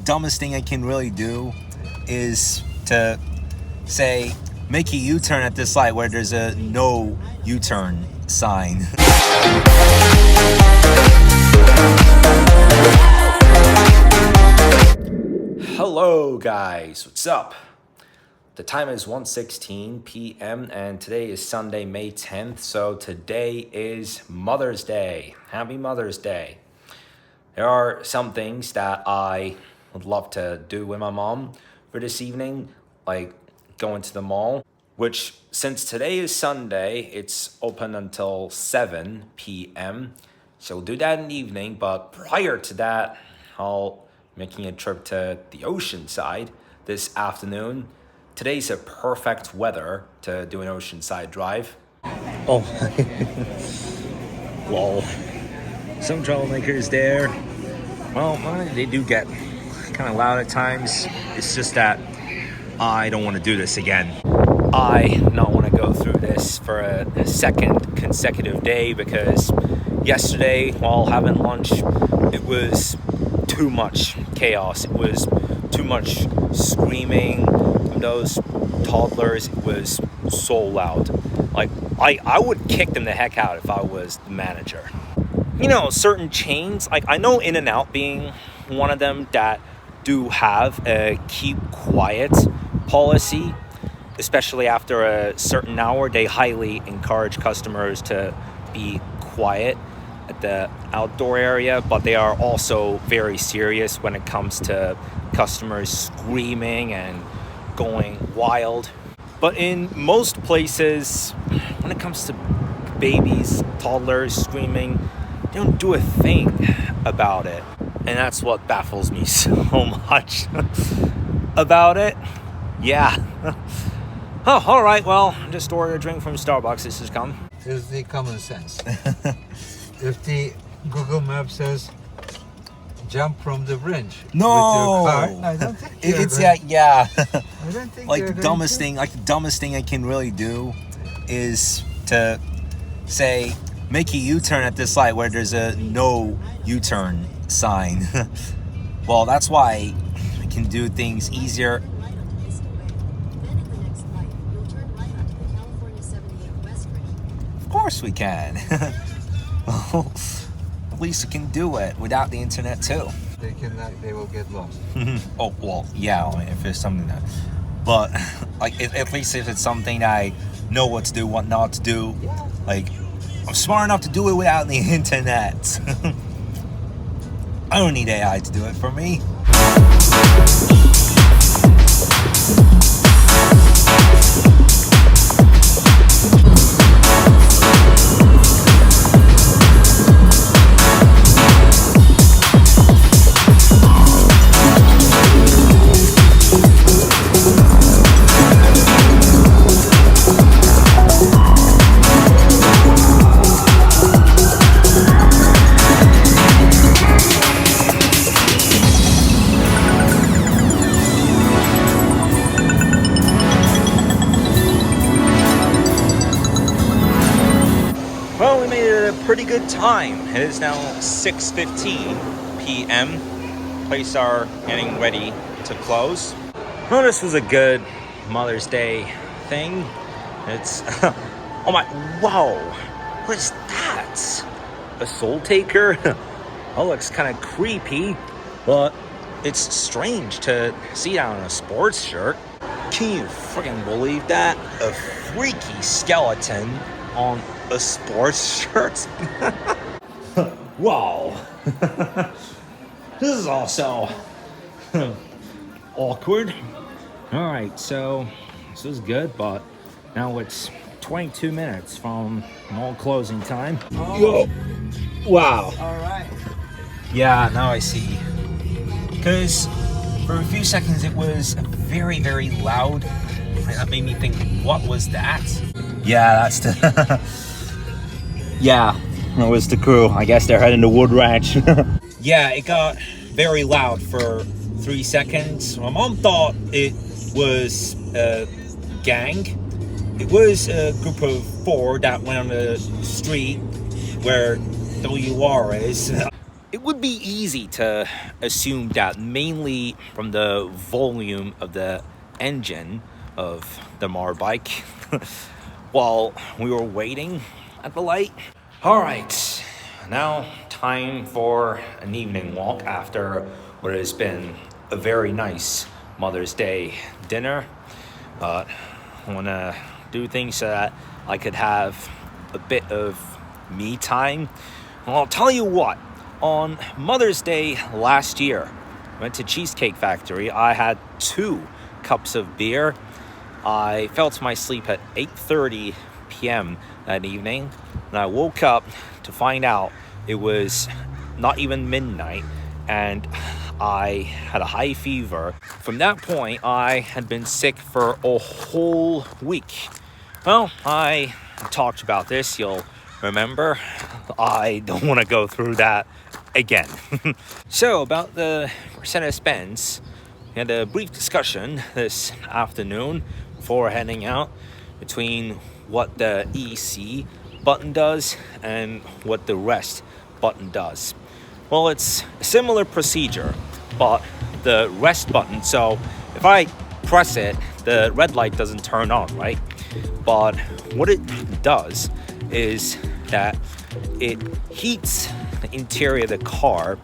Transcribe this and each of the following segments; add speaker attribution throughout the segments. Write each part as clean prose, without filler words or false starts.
Speaker 1: dumbest thing I can really do is to say, make a U-turn at this light where there's a no U-turn sign. Hello guys, what's up? The time is 1:16 p.m. and today is Sunday, May 10th. So today is Mother's Day. Happy Mother's Day. There are some things that I would love to do with my mom for this evening, like going to the mall, which since today is Sunday, it's open until 7 p.m. So we'll do that in the evening, but prior to that, I'll be making a trip to the ocean side this afternoon. Today's a perfect weather to do an oceanside drive. Oh, lol. Some troublemakers there. Well, they do get kind of loud at times. It's just that I don't want to do this again. I don't want to go through this for a second consecutive day because yesterday, while having lunch, it was too much chaos. It was too much screaming from those toddlers. It was so loud. Like, I would kick them the heck out if I was the manager. You know, certain chains, like I know In-N-Out being one of them that do have a keep quiet policy, especially after a certain hour. They highly encourage customers to be quiet at the outdoor area, but they are also very serious when it comes to customers screaming and going wild. But in most places, when it comes to babies, toddlers screaming, they don't do a thing about it. And that's what baffles me so much about it. Yeah. Oh, all right, well, just order a drink from Starbucks. This has come.
Speaker 2: Is the common sense. If the Google map says jump from the bridge with your car, I don't think
Speaker 1: it's yeah.
Speaker 2: I don't think
Speaker 1: like the dumbest thing I can really do is to say, make a U-turn at this light where there's a no U-turn sign. Well, that's why I can do things easier. Of course we can. Well, at least we can do it without the internet too.
Speaker 2: They will get lost.
Speaker 1: Oh, well, yeah, I mean, if it's something that, but like at least if it's something I know what to do, what not to do, like I'm smart enough to do it without the internet. I don't need AI to do it for me. Well, we made it a pretty good time. It is now 6:15 p.m. Places are getting ready to close. Well, this was a good Mother's Day thing. It's oh my, whoa, what is that? A soul taker? That looks kind of creepy, but it's strange to see that on a sports shirt. Can you freaking believe that? A freaky skeleton on a sports shirt. Wow. This is also awkward. All right, so this is good, but now it's 22 minutes from mall closing time.
Speaker 2: Oh.
Speaker 1: Wow.
Speaker 2: All right.
Speaker 1: Yeah, now I see. Because for a few seconds it was very, very loud. That made me think, what was that? Yeah, that's the... Yeah, that was the crew. I guess they're heading to Wood Ranch. Yeah, it got very loud for 3 seconds. My mom thought it was a gang. It was a group of 4 that went on the street where WR is. it would be easy to assume that mainly from the volume of the engine of the motorbike while we were waiting at the light. All right, now time for an evening walk after what has been a very nice Mother's Day dinner. I want to do things so that I could have a bit of me time. Well, I'll tell you what, on Mother's Day last year, I went to Cheesecake Factory. I had 2 cups of beer. I fell to my sleep at 8:30 p.m. that evening, and I woke up to find out it was not even midnight, and I had a high fever. From that point, I had been sick for a whole week. Well, I talked about this, you'll remember. I don't want to go through that again. So, about the Mercedes-Benz, we had a brief discussion this afternoon before heading out between what the EC button does and what the rest button does. Well, it's a similar procedure, but the rest button, so if I press it, the red light doesn't turn on, right? But what it does is that it heats the interior of the car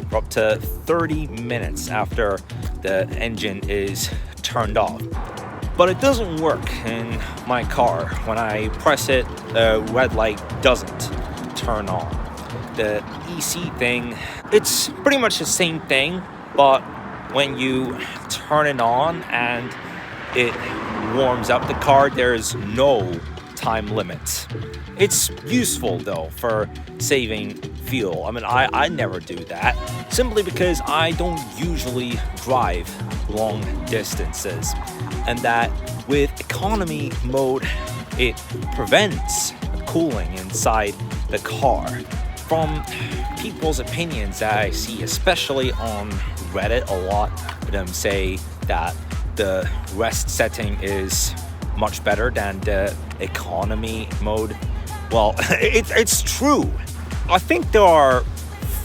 Speaker 1: for up to 30 minutes after the engine is turned off. But it doesn't work in my car. When I press it, the red light doesn't turn on. The EC thing, it's pretty much the same thing, but when you turn it on and it warms up the car, there's no time limit. It's useful though for saving fuel. I mean, I never do that simply because I don't usually drive long distances, and that with economy mode it prevents cooling inside the car. From people's opinions that I see, especially on Reddit, a lot of them say that the rest setting is much better than the economy mode. Well, it's true. I think there are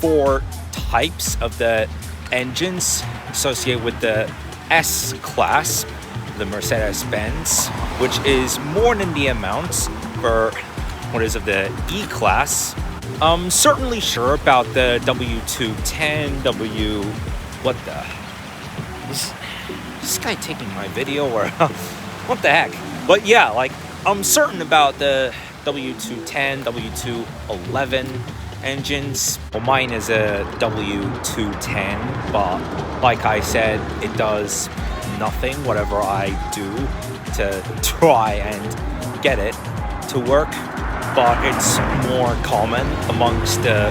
Speaker 1: 4 types of the engines associated with the S class, the Mercedes-Benz, which is more than the amount for what is of the E class. I'm certainly sure about the W210, what the? Is this guy taking my video or what the heck? But yeah, like I'm certain about the W210, W211 engines. Well, mine is a W210, but like I said, it does nothing whatever I do to try and get it to work. But it's more common amongst the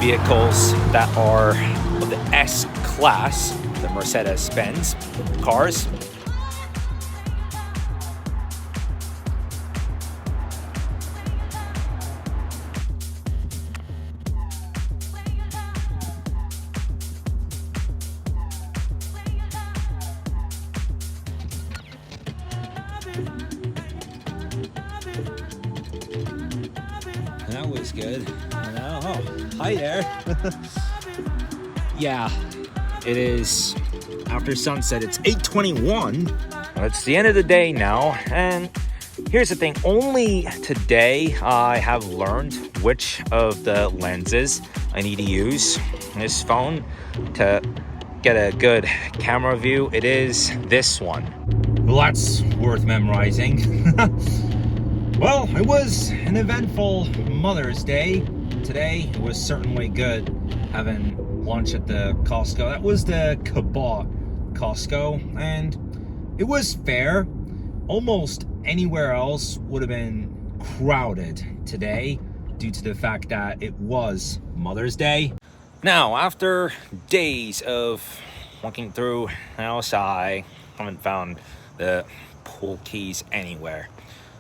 Speaker 1: vehicles that are of the S class, the Mercedes-Benz cars. That was good. Oh, hi there. Yeah, it is after sunset. It's 8:21. It's the end of the day now, and here's the thing. Only today I have learned which of the lenses I need to use in this phone to get a good camera view. It is this one. Well, that's worth memorizing. Well, it was an eventful Mother's Day today. It was certainly good having lunch at the Costco. That was the Cabot Costco, and it was fair. Almost anywhere else would have been crowded today due to the fact that it was Mother's Day. Now, after days of walking through the house, I haven't found the pool keys anywhere.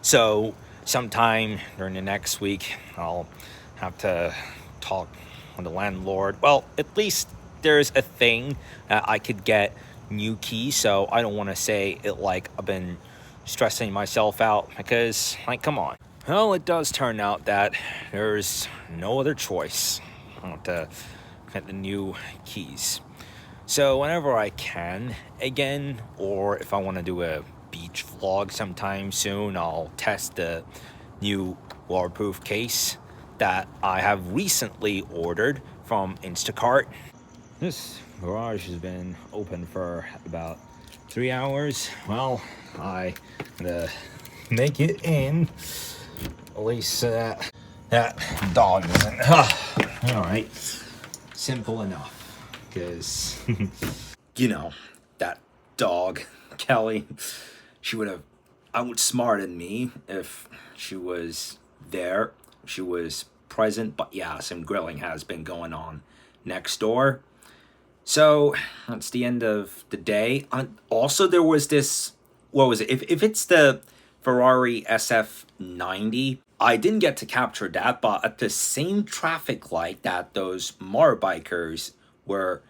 Speaker 1: So sometime during the next week, I'll have to talk with the landlord. Well, at least there's a thing that I could get new keys, so I don't want to say it like I've been stressing myself out, because, like, come on. Well, it does turn out that there's no other choice. I have to get the new keys. So whenever I can again, or if I want to do a beach vlog sometime soon, I'll test the new waterproof case that I have recently ordered from Instacart. This garage has been open for about 3 hours. Well, I gonna make it in. At least that dog isn't. All right, simple enough. Because you know that dog, Kelly, she would have outsmarted me if she was there. She was present, but yeah, some grilling has been going on next door. So that's the end of the day. Also, there was this. What was it? If it's the Ferrari SF90, I didn't get to capture that, but at the same traffic light that those motorbikers were,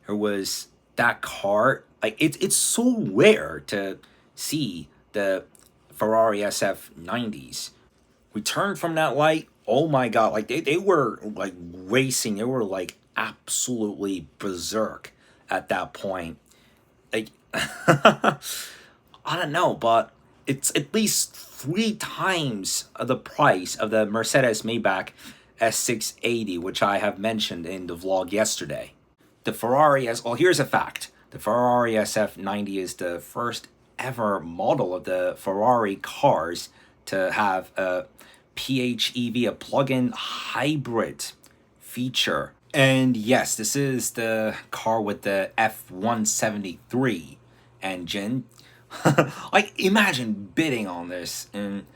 Speaker 1: there was that car. Like it's so rare to see the Ferrari SF90s. We turned from that light. Oh my god! Like they were like racing. They were like absolutely berserk at that point. Like I don't know, but it's at least 3 times the price of the Mercedes Maybach S680, which I have mentioned in the vlog yesterday. The Ferrari well, here's a fact. The Ferrari SF90 is the first ever model of the Ferrari cars to have a PHEV, a plug-in hybrid feature. And yes, this is the car with the F173 engine. Like, imagine bidding on this in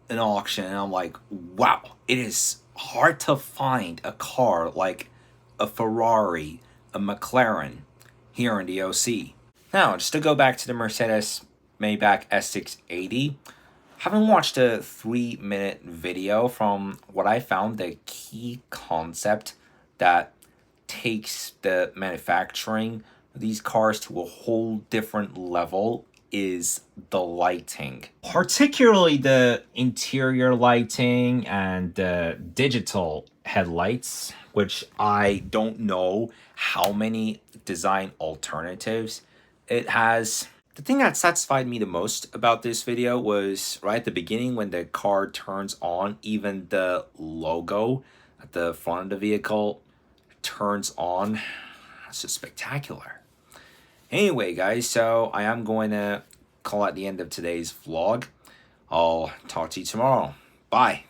Speaker 1: an auction, and I'm like, wow, it is hard to find a car like a Ferrari, a McLaren here in the OC. Now, just to go back to the Mercedes Maybach S680, haven't watched a 3-minute video from what I found the key concept that takes the manufacturing of these cars to a whole different level is the lighting. Particularly the interior lighting and the digital headlights, which I don't know how many design alternatives it has. The thing that satisfied me the most about this video was right at the beginning when the car turns on, even the logo at the front of the vehicle turns on. It's just spectacular. Anyway, guys, so I am going to call at the end of today's vlog. I'll talk to you tomorrow. Bye.